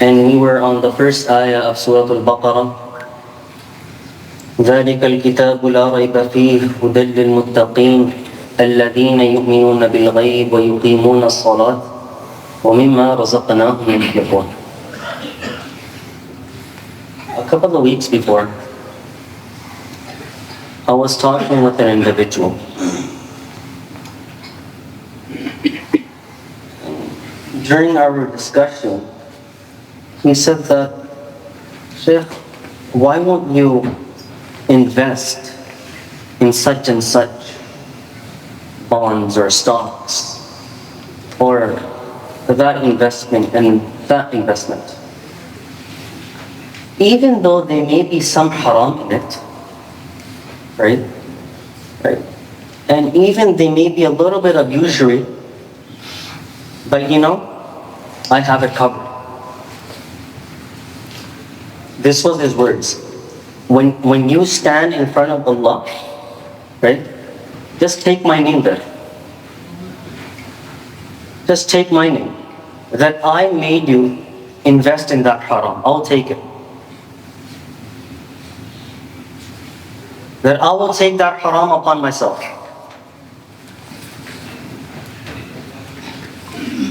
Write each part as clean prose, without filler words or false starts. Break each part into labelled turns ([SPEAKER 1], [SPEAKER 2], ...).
[SPEAKER 1] And we were on the first ayah of Surah Al-Baqarah. ذلك الكتاب لا ريب فيه هدى للمتقين الذين يؤمنون بالغيب ويقيمون الصلاة ومما رزقناهم ينفقون. A couple of weeks before, I was talking with an individual. During our discussion, he said that, Sheikh, why won't you invest in such and such bonds or stocks, or that investment and that investment? Even though there may be some haram in it, right? And even there may be a little bit of usury, but I have it covered. This was his words. When you stand in front of Allah, right? Just take my name there. Just take my name. That I made you invest in that haram. I'll take it. That I will take that haram upon myself.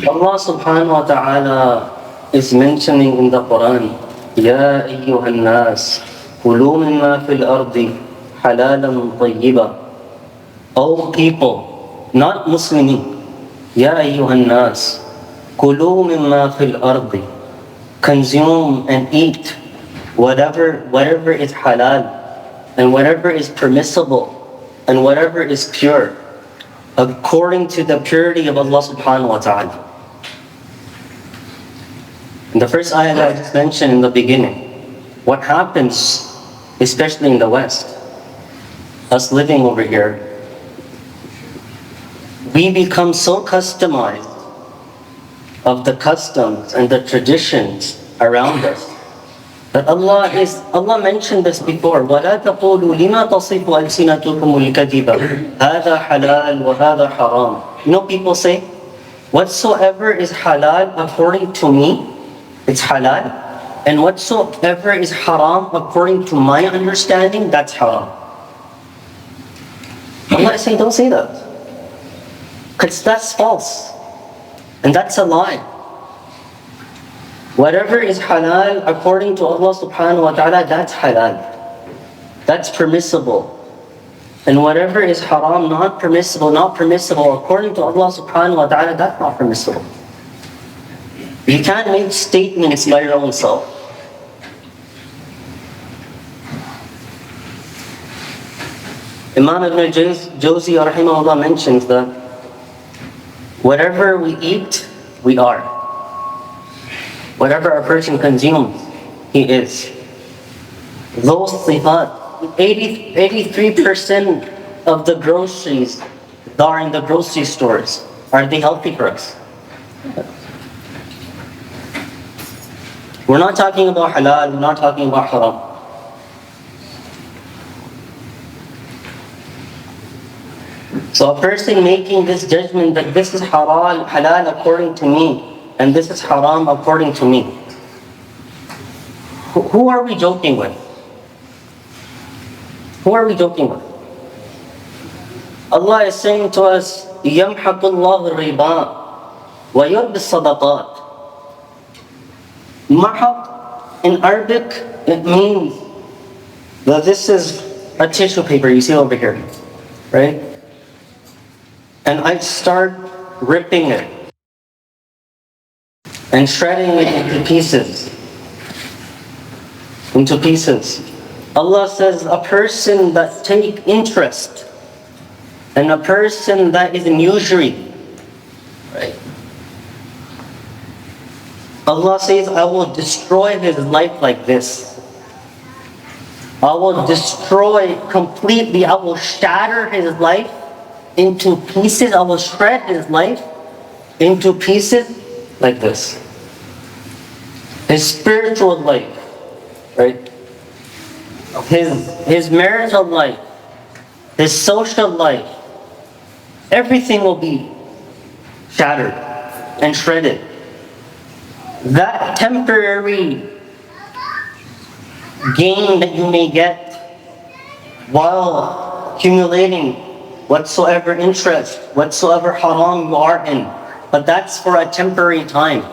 [SPEAKER 1] Allah subhanahu wa ta'ala is mentioning in the Quran, Ya ayyuhan nas, kulu mimma fil ardi halalan tayyiba. O people, not Muslimin, Ya ayyuhan nas, kulu mimma fil ardi. Consume and eat whatever is halal, and whatever is permissible, and whatever is pure, according to the purity of Allah subhanahu wa ta'ala. In the first ayah that I just mentioned in the beginning, what happens, especially in the West, us living over here, we become so customized of the customs and the traditions around us, that Allah mentioned this before. وَلَا تَقُولُوا لِمَا تَصِفُ أَلْسِنَتُكُمُ الْكَذِبَ هَذَا حَلَالٌ وَهَذَا حَرَامٌ. People say, whatsoever is halal according to me, it's halal. And whatsoever is haram according to my understanding, that's haram. Allah is saying, don't say that. Because that's false. And that's a lie. Whatever is halal according to Allah subhanahu wa ta'ala, that's halal. That's permissible. And whatever is haram, not permissible according to Allah subhanahu wa ta'ala, that's not permissible. You can't make statements by your own self. Imam Ibn Jawzi rahimahullah mentions that whatever we eat, we are. Whatever a person consumes, he is. Those sifat, 83% of the groceries that are in the grocery stores, are they healthy for us? We're not talking about halal, we're not talking about haram. So a person making this judgment that this is halal according to me, and this is haram according to me. Who are we joking with? Who are we joking with? Allah is saying to us, يَمْحَقُ اللَّهُ الرِّبَا وَيُرْبِ الصَّدَقَاتِ. Mahaq in Arabic, it means that this is a tissue paper you see over here, right? And I start ripping it and shredding it into pieces. Allah says a person that take interest and a person that is in usury, right? Allah says, I will destroy his life like this. I will destroy completely, I will shatter his life into pieces, I will shred his life into pieces like this. His spiritual life, right? His marital life, his social life, everything will be shattered and shredded. that temporary gain that you may get while accumulating whatsoever interest, whatsoever haram you are in, but that's for a temporary time.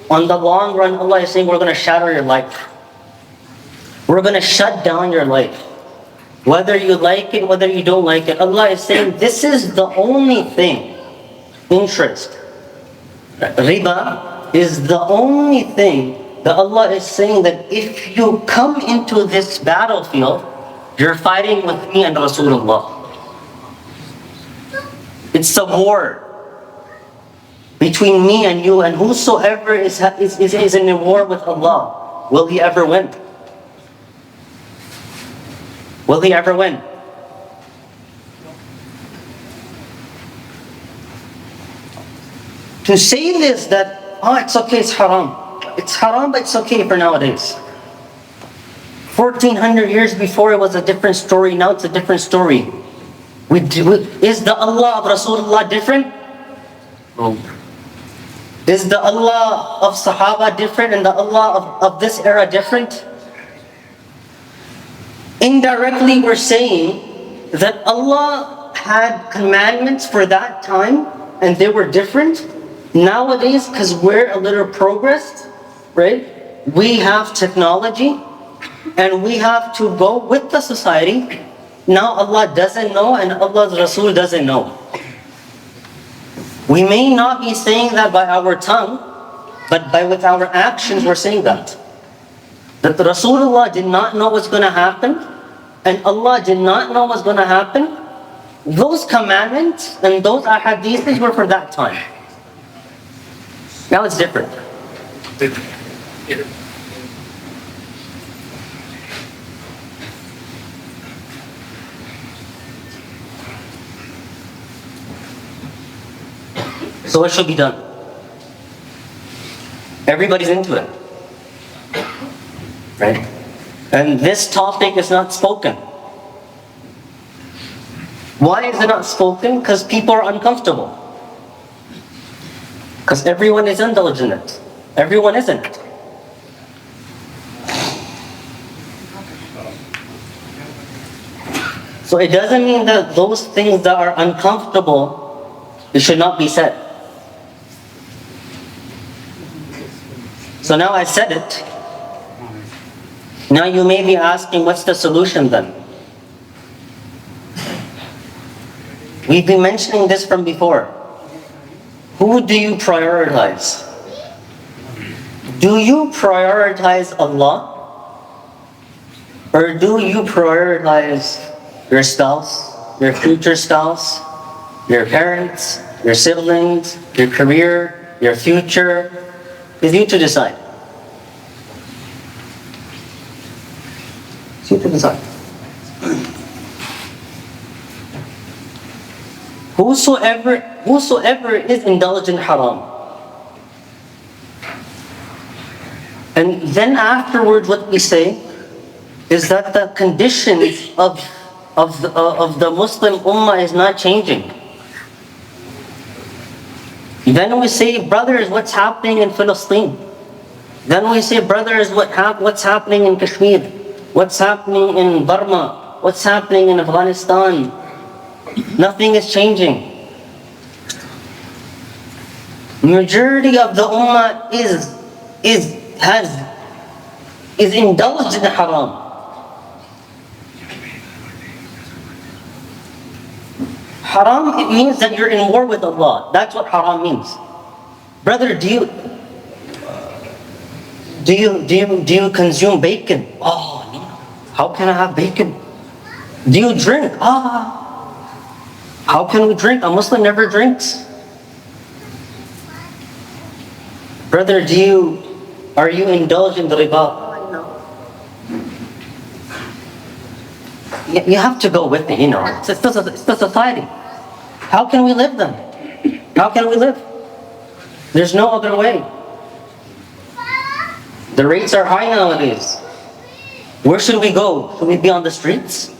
[SPEAKER 1] On the long run, Allah is saying, we're going to shatter your life. We're going to shut down your life. Whether you like it, whether you don't like it, Allah is saying, this is the only thing. Interest, riba, is the only thing that Allah is saying that if you come into this battlefield, you're fighting with me and Rasulullah. It's a war between me and you, and whosoever is in a war with Allah, will he ever win? Will he ever win? To say this, that, oh, it's okay, it's haram. It's haram, but it's okay for nowadays. 1400 years before it was a different story, now it's a different story. Is the Allah of Rasulullah different? No. Is the Allah of Sahaba different and the Allah of this era different? Indirectly we're saying that Allah had commandments for that time and they were different. Nowadays, because we're a little progressed, right? We have technology and we have to go with the society. Now Allah doesn't know and Allah's Rasul doesn't know. We may not be saying that by our tongue, but with our actions we're saying that. That Rasulullah did not know what's going to happen and Allah did not know what's going to happen. Those commandments and those ahadiths were for that time. Now it's different. So what should be done? Everybody's into it. Right? And this topic is not spoken. Why is it not spoken? Because people are uncomfortable. Because everyone is indulged in it. Everyone isn't. So it doesn't mean that those things that are uncomfortable, it should not be said. So now I said it. Now you may be asking, what's the solution then? We've been mentioning this from before. Who do you prioritize? Do you prioritize Allah? Or do you prioritize your spouse, your future spouse, your parents, your siblings, your career, your future? It's you to decide. It's you to decide. Whosoever is indulged in haram, and then afterwards what we say is that the conditions of the Muslim Ummah is not changing. Then we say, brothers, what's happening in Palestine? Then we say, brothers, what's happening in Kashmir? What's happening in Burma? What's happening in Afghanistan? Nothing is changing. Majority of the Ummah is indulged in haram. Haram, it means that you're in war with Allah. That's what haram means. Brother, do you consume bacon? Oh, no. How can I have bacon? Do you drink? How can we drink? A Muslim never drinks. Brother, are you indulged in the riba? You have to go with it, It's the society. How can we live then? How can we live? There's no other way. The rates are high nowadays. Where should we go? Should we be on the streets?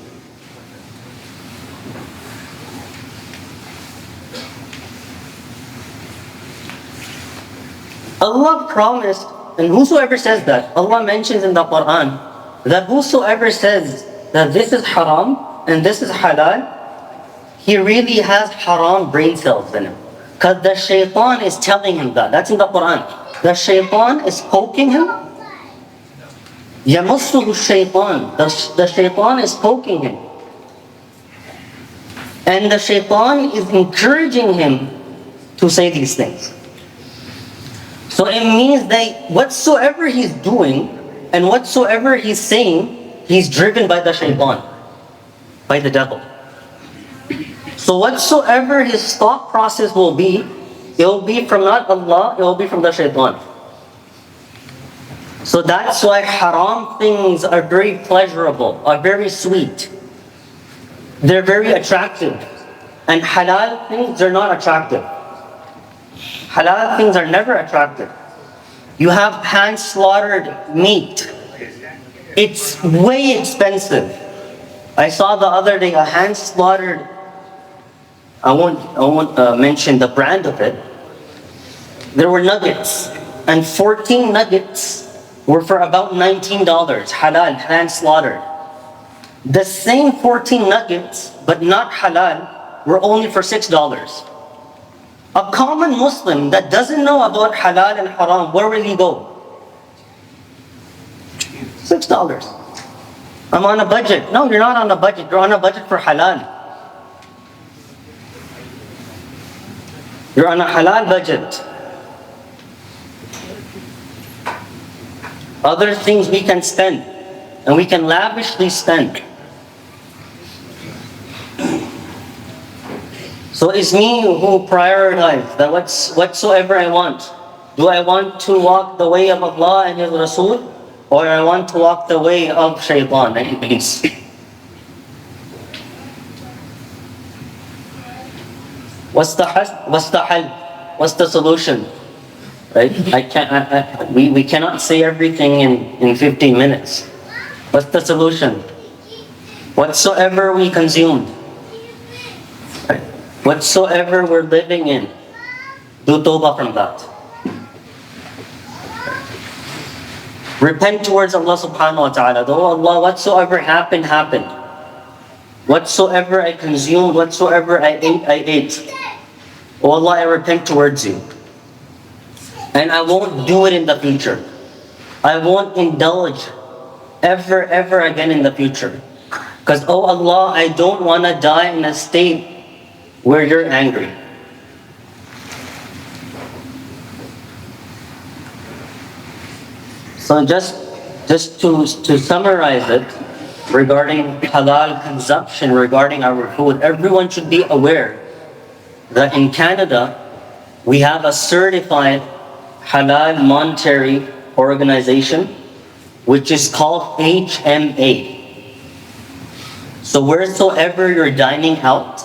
[SPEAKER 1] Allah promised, and whosoever says that, Allah mentions in the Quran that whosoever says that this is haram and this is halal, he really has haram brain cells in him. Because the shaitan is telling him that. That's in the Quran. The shaitan is poking him. يَمَصُّهُ الشَّيْطَانِ. The shaitan is poking him. And the shaitan is encouraging him to say these things. So it means that whatsoever he's doing and whatsoever he's saying, he's driven by the shaitan, by the devil. So whatsoever his thought process will be, it will be from not Allah, it will be from the shaitan. So that's why haram things are very pleasurable, are very sweet. They're very attractive. And halal things, they're not attractive. Halal things are never attractive. You have hand-slaughtered meat. It's way expensive. I saw the other day a hand-slaughtered, I won't mention the brand of it. There were nuggets, and 14 nuggets were for about $19, halal, hand-slaughtered. The same 14 nuggets, but not halal, were only for $6. A common Muslim that doesn't know about halal and haram, where will he go? $6. I'm on a budget. No, you're not on a budget. You're on a budget for halal. You're on a halal budget. Other things we can spend, and we can lavishly spend. So it's me who prioritize that whatsoever I want. Do I want to walk the way of Allah and His Rasul, or I want to walk the way of Shaitan and Iblis? What's the hal? What's the solution? Right? We cannot say everything in 15 minutes. What's the solution? Whatsoever we consume, right? Whatsoever we're living in, do tawbah from that. Repent towards Allah subhanahu wa ta'ala. Oh Allah, whatsoever happened, happened. Whatsoever I consumed, whatsoever I ate. Oh Allah, I repent towards you. And I won't do it in the future. I won't indulge ever again in the future. Because, oh Allah, I don't want to die in a state where you're angry. So just to summarize it, regarding halal consumption, regarding our food, everyone should be aware that in Canada, we have a certified halal monetary organization, which is called HMA. So wheresoever you're dining out,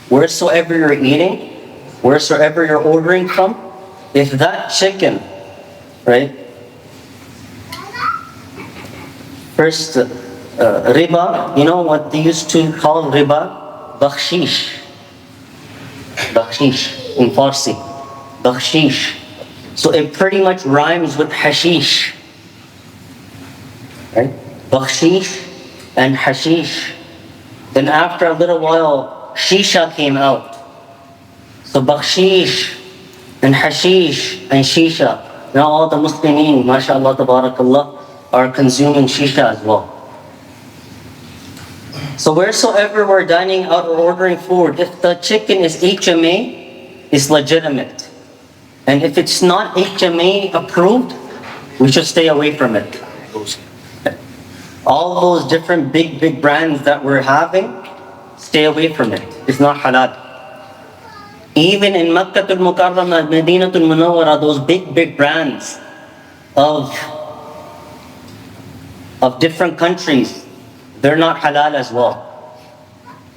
[SPEAKER 1] wheresoever you're eating, wheresoever you're ordering from, if that chicken, right? First, riba, you know what they used to call riba? Bakshish. Bakshish in Farsi. Bakshish. So it pretty much rhymes with hashish. Right? Bakshish and hashish. Then after a little while, shisha came out. So bakshish and hashish and shisha. Now all the Muslimin, mashallah, tabarakallah, are consuming shisha as well. So wheresoever we're dining out or ordering food, if the chicken is HMA, it's legitimate. And if it's not HMA approved, we should stay away from it. All those different big brands that we're having, stay away from it. It's not halal. Even in Makkah al-Mukarramah, Madinatul Munawwara, those big brands of different countries, they're not halal as well.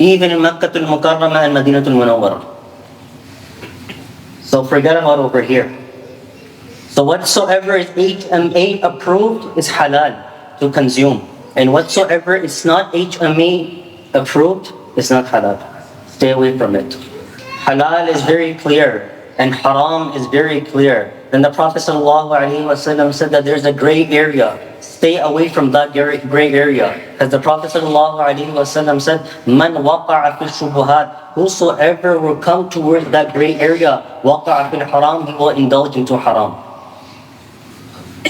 [SPEAKER 1] Even in Makkah al-Mukarramah and Madinatul Munawwara. So forget about over here. So whatsoever is HMA approved is halal to consume. And whatsoever is not HMA approved is not halal. Stay away from it. Halal is very clear and haram is very clear. Then the Prophet ﷺ said that there's a gray area. Stay away from that gray area. As the Prophet ﷺ said, Man waqa'a fil shubuhat, whosoever will come towards that gray area, waqa'a fil haram, he will indulge into haram.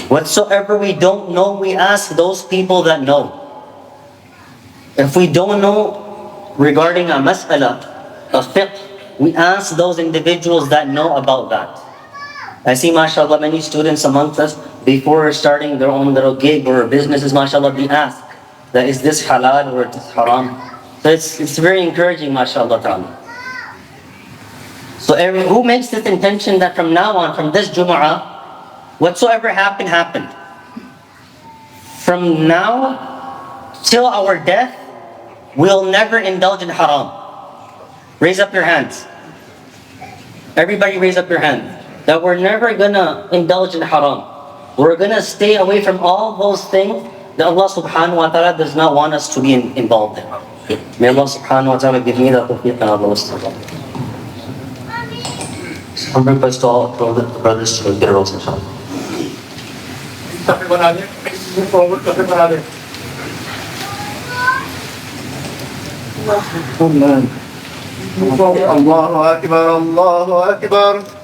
[SPEAKER 1] Whatsoever we don't know, we ask those people that know. If we don't know regarding a mas'ala, a fiqh, we ask those individuals that know about that. I see, mashallah, many students amongst us, before starting their own little gig or businesses, mashallah, they ask, that is this halal or is this haram? So it's very encouraging, mashallah ta'ala. So who makes this intention that from now on, from this Jummah, whatsoever happened, happened. From now till our death, we'll never indulge in haram. Raise up your hands. Everybody raise up your hand. That we're never gonna indulge in haram. We're gonna stay away from all those things that Allah subhanahu wa ta'ala does not want us to be involved in. May Allah subhanahu wa ta'ala give me the tawfiq and Allah subhanahu. Some request to all brothers to get a rose inshallah.
[SPEAKER 2] الله أكبر الله أكبر